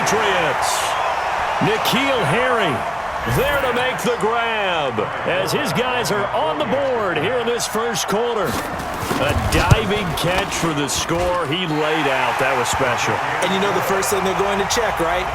Patriots. N'Keal Harry there to make the grab as his guys are on the board here in this first quarter. A diving catch for the score. He laid out. That was special. And you know the first thing they're going to check, right?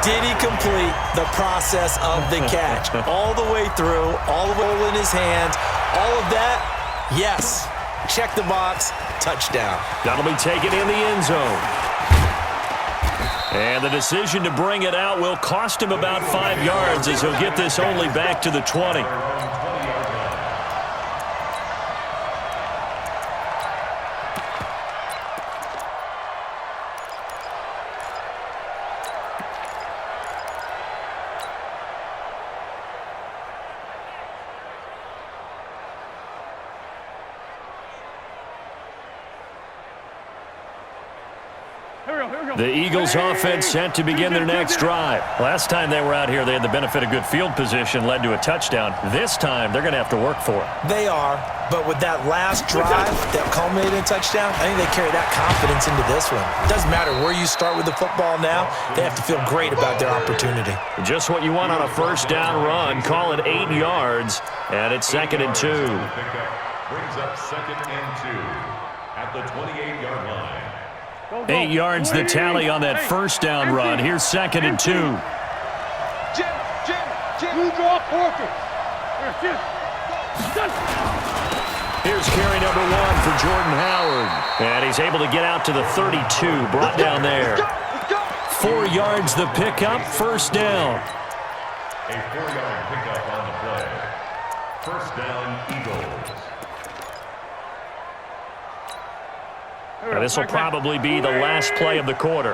Did he complete the process of the catch? All the way through, all the ball in his hands, all of that? Yes. Check the box. Touchdown. That'll be taken in the end zone. And the decision to bring it out will cost him about 5 yards as he'll get this only back to the 20. The Eagles offense set to begin their next drive. Last time they were out here, they had the benefit of good field position, led to a touchdown. This time, they're going to have to work for it. They are, but with that last drive that culminated in a touchdown, I think they carry that confidence into this one. It doesn't matter where you start with the football now. They have to feel great about their opportunity. Just what you want on a first down run. Call it 8 yards, and it's 2nd and 2. Brings up 2nd and 2 at the 28-yard line. 8 yards the tally on that first down run. Here's 2nd and 2. Here's carry number 1 for Jordan Howard. And he's able to get out to the 32, brought down there. 4 yards the pickup, first down. A 4-yard pickup on the play. First down, Eagles. This will probably be the last play of the quarter.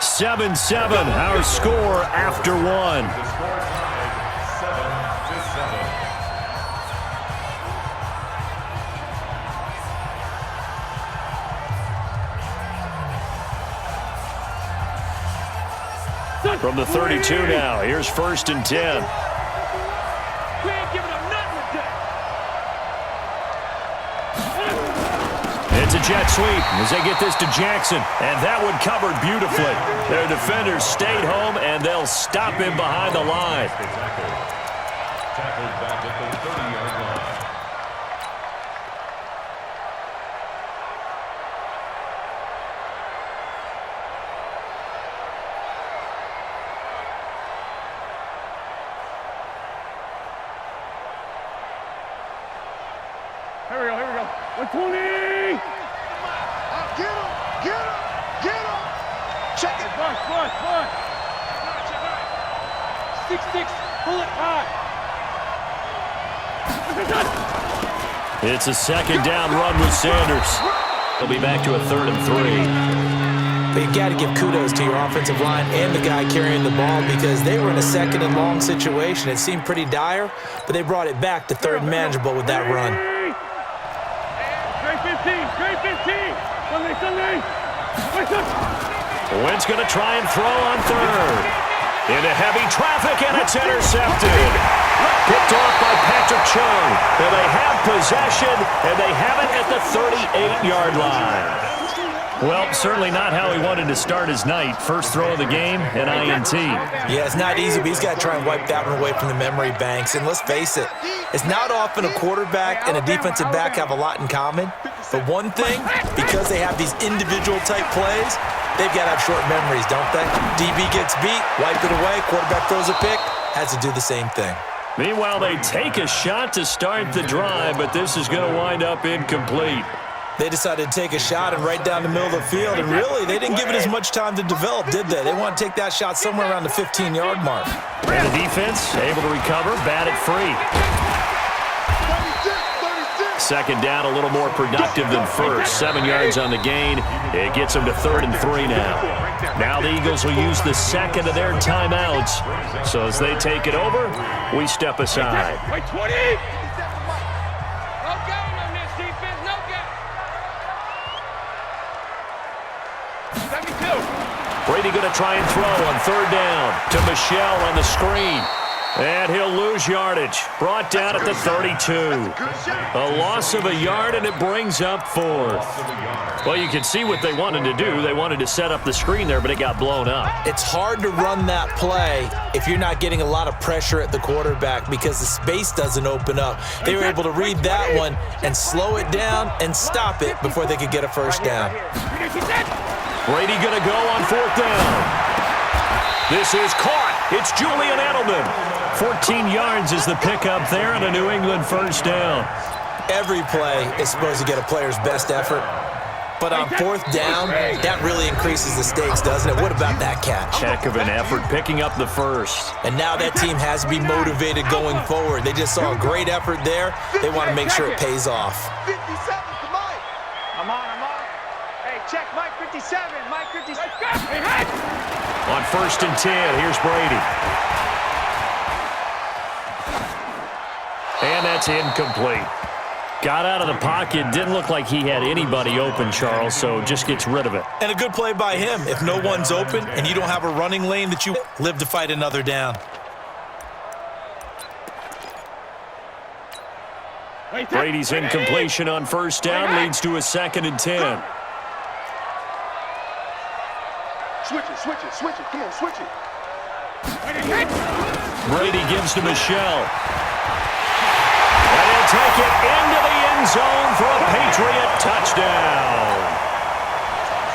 7-7, our score after 1. The score tied 7-7. From the 32 now, here's 1st and 10. It's a jet sweep as they get this to Jackson, and that one covered beautifully. Their defenders stayed home, and they'll stop him behind the line. Tackled back at the 30-yard line. Here we go. 120! Get him! Check it! Push! 6-6, pull it high! It's a 2nd down run with Sanders. They'll be back to a 3rd and 3. But you got to give kudos to your offensive line and the guy carrying the ball because they were in a 2nd and long situation. It seemed pretty dire, but they brought it back to 3rd and manageable with that run. Straight 15! Sunday! Wentz going to try and throw on 3rd. Into heavy traffic, and it's intercepted. Picked off by Patrick Chung. And they have possession, and they have it at the 38-yard line. Well, certainly not how he wanted to start his night. First throw of the game, an INT. Yeah, it's not easy, but he's got to try and wipe that one away from the memory banks. And let's face it, it's not often a quarterback and a defensive back have a lot in common. But one thing, because they have these individual type plays, they've got to have short memories, don't they? DB gets beat, wipe it away, quarterback throws a pick, has to do the same thing. Meanwhile, they take a shot to start the drive, but this is going to wind up incomplete. They decided to take a shot and right down the middle of the field, and really, they didn't give it as much time to develop, did they? They want to take that shot somewhere around the 15-yard mark. And the defense able to recover, bat it free. 2nd down, a little more productive than first. 7 yards on the gain. It gets them to 3rd and 3 now. Now the Eagles will use the 2nd of their timeouts. So as they take it over, we step aside. Wait, 20! Brady going to try and throw on 3rd down to Michelle on the screen. And he'll lose yardage. Brought down at the 32. A loss of a yard, and it brings up 4th. Well, you can see what they wanted to do. They wanted to set up the screen there, but it got blown up. It's hard to run that play if you're not getting a lot of pressure at the quarterback because the space doesn't open up. They were able to read that one and slow it down and stop it before they could get a first down. Brady going to go on 4th down. This is caught. It's Julian Edelman. 14 yards is the pickup there and a New England first down. Every play is supposed to get a player's best effort. But on 4th down, that really increases the stakes, doesn't it? What about that catch? Heck of an effort picking up the first. And now that team has to be motivated going forward. They just saw a great effort there. They want to make sure it pays off. 57 to Mike. I'm on. Hey, check Mike 57. Mike 57. Hey, hey. On 1st and 10, here's Brady. And that's incomplete. Got out of the pocket. Didn't look like he had anybody open, Charles, so just gets rid of it. And a good play by him. If no one's open and you don't have a running lane that you live to fight another down. Brady's incompletion on 1st down leads to a 2nd and 10. Switch it. Come on, switch it. Brady gives to Michelle. And he'll take it into the end zone for a Patriot touchdown.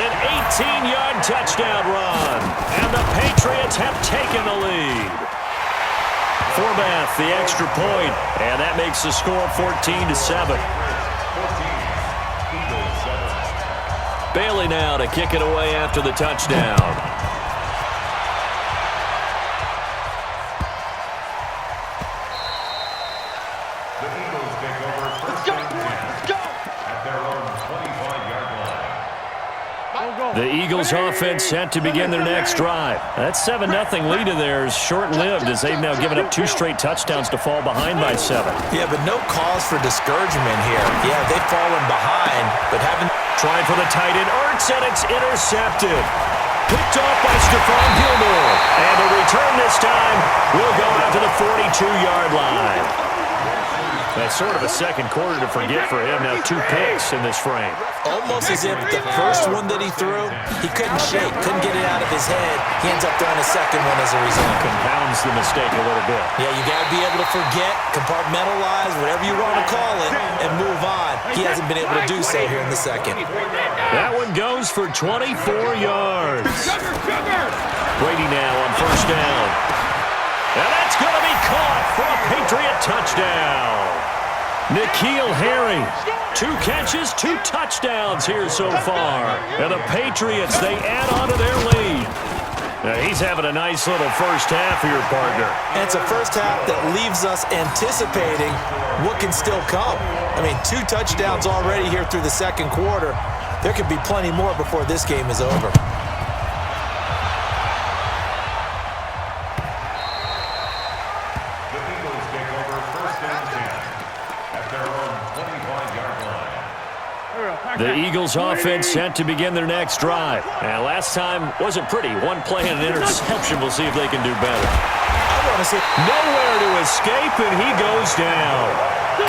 An 18-yard touchdown run. And the Patriots have taken the lead. Forbath, the extra point, and that makes the score 14-7. Bailey now to kick it away after the touchdown. The Eagles take over first and 10 at their own 25-yard line. The Eagles offense set to begin their next drive. That 7-0 lead of theirs short-lived as they've now given up 2 straight touchdowns to fall behind by 7. Yeah, but no cause for discouragement here. Yeah, they've fallen behind, but haven't. Trying for the tight end, Ertz, and it's intercepted. Picked off by Stephon Gilmore. And the return this time will go out to the 42-yard line. That's sort of a second quarter to forget for him. Now 2 picks in this frame. Almost as if the first one that he threw, he couldn't shake, couldn't get it out of his head. He ends up throwing a second one as a result. Compounds the mistake a little bit. Yeah, you got to be able to forget, compartmentalize, whatever you want to call it, and move on. He hasn't been able to do so here in the second. That one goes for 24 yards. Brady now on 1st down. And that's going to be caught for a Patriot touchdown. N'Keal Harry, 2 catches, 2 touchdowns here so far. And the Patriots, they add on to their lead. Now, he's having a nice little first half here, partner. And it's a first half that leaves us anticipating what can still come. I mean, 2 touchdowns already here through the second quarter. There could be plenty more before this game is over. The Eagles offense set to begin their next drive. And last time wasn't pretty. 1 play and an interception. We'll see if they can do better. I want to see nowhere to escape, and he goes down.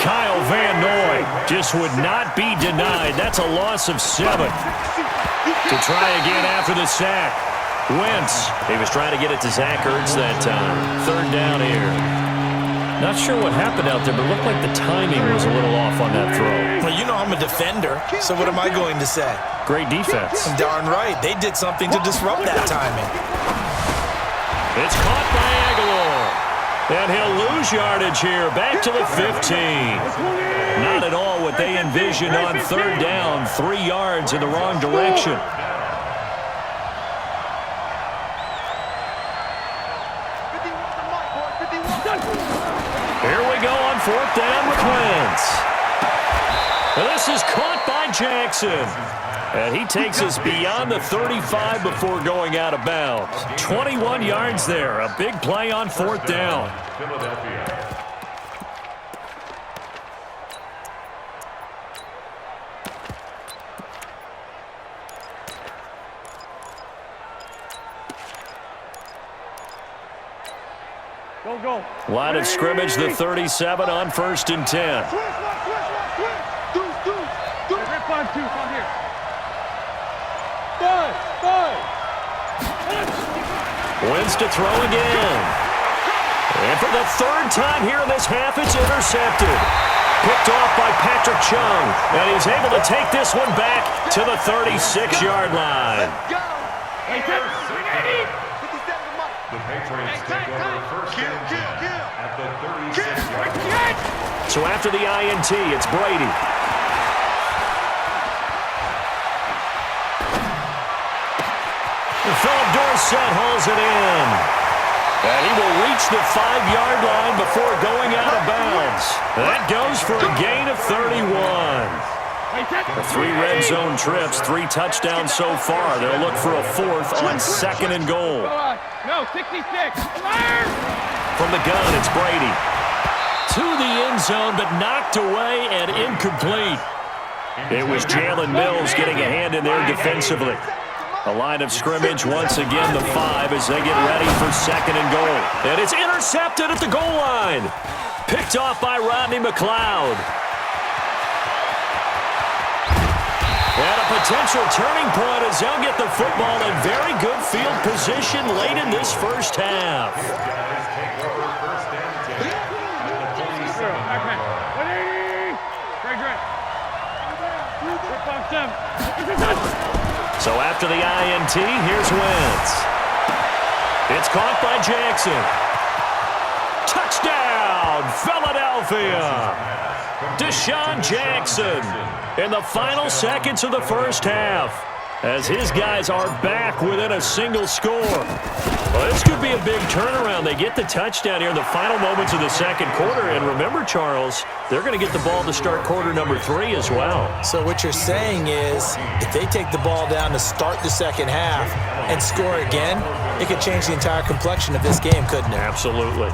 Kyle Van Noy just would not be denied. That's a loss of 7. To try again after the sack. Wentz. He was trying to get it to Zach Ertz that time. 3rd down here. Not sure what happened out there, but it looked like the timing was a little off on that throw. Well, you know I'm a defender, so what am I going to say? Great defense. Darn right. They did something to disrupt that timing. It's caught by Aguilar. And he'll lose yardage here. Back to the 15. Not at all what they envisioned on 3rd down. 3 yards in the wrong direction. Here we go on 4th down with Wentz. And this is caught by Jackson. And he takes us beyond the 35 before going out of bounds. 21 yards there. A big play on 4th down. Philadelphia. Go. Line of scrimmage, the 37 on 1st and 10. Switch. Do. Red 5-2, come here. Five. Wins to throw again. And for the third time here in this half, it's intercepted. Picked off by Patrick Chung. And he's able to take this one back to the 36-yard line. The Patriots take over first and 10 at the 36-yard line. So after the INT, it's Brady. And Philip Dorsett hauls it in. And he will reach the 5-yard line before going out of bounds. That goes for a gain of 31. The 3 red zone trips, 3 touchdowns so far. They'll look for a 4th on 2nd and goal. No, 66. From the gun, it's Brady. To the end zone, but knocked away and incomplete. It was Jalen Mills getting a hand in there defensively. A line of scrimmage, once again, the 5 as they get ready for 2nd and goal. And it's intercepted at the goal line. Picked off by Rodney McLeod. And a potential turning point as they'll get the football in very good field position late in this first half. Guys take over first and 10 at the 47-yard line. So after the INT, here's Wentz. It's caught by Jackson. Touchdown, Philadelphia. Deshaun Jackson in the final seconds of the first half as his guys are back within a single score. Well, this could be a big turnaround. They get the touchdown here in the final moments of the second quarter. And remember, Charles, they're going to get the ball to start quarter number 3 as well. So what you're saying is if they take the ball down to start the second half and score again, it could change the entire complexion of this game, couldn't it? Absolutely.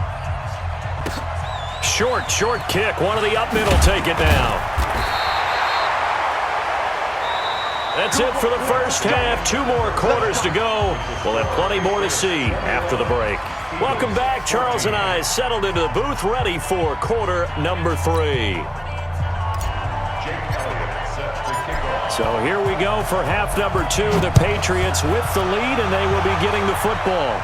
Short kick. One of the up middle take it now. That's it for the first half. 2 more quarters to go. We'll have plenty more to see after the break. Welcome back. Charles and I settled into the booth, ready for quarter number 3. So here we go for half number 2. The Patriots with the lead, and they will be getting the football.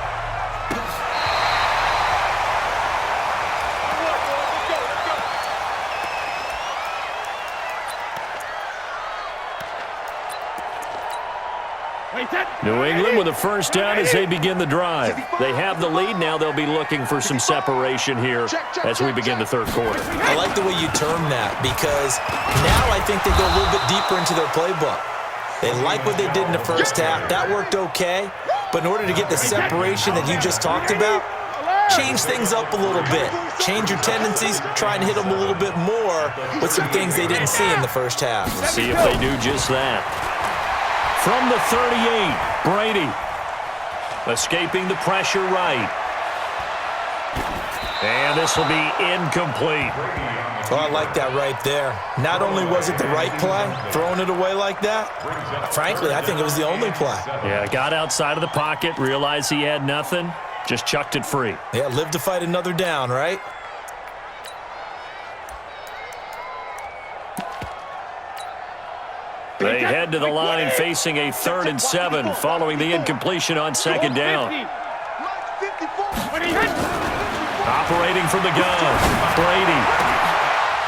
New England with a first down as they begin the drive. They have the lead. Now they'll be looking for some separation here as we begin the third quarter. I like the way you term that because now I think they go a little bit deeper into their playbook. They like what they did in the first half. That worked okay. But in order to get the separation that you just talked about, change things up a little bit. Change your tendencies. Try and hit them a little bit more with some things they didn't see in the first half. We'll see if they do just that. From the 38, Brady. Escaping the pressure right. And this will be incomplete. Oh, I like that right there. Not only was it the right play, throwing it away like that, frankly, I think it was the only play. Yeah, got outside of the pocket, realized he had nothing, just chucked it free. Yeah, live to fight another down, right? They head to the line facing a 3rd and 7 following the incompletion on 2nd down. Operating from the gun, Brady.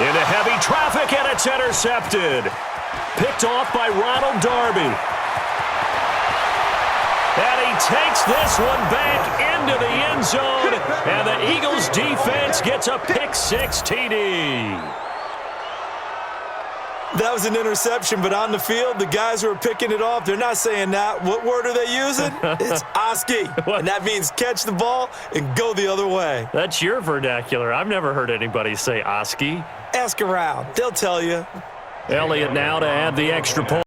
Into heavy traffic, and it's intercepted. Picked off by Ronald Darby. And he takes this one back into the end zone, and the Eagles defense gets a pick-6 TD. That was an interception, but on the field, the guys who are picking it off, they're not saying that. What word are they using? It's Oski, and that means catch the ball and go the other way. That's your vernacular. I've never heard anybody say Oski. Ask around. They'll tell you. Elliott now to add the extra point.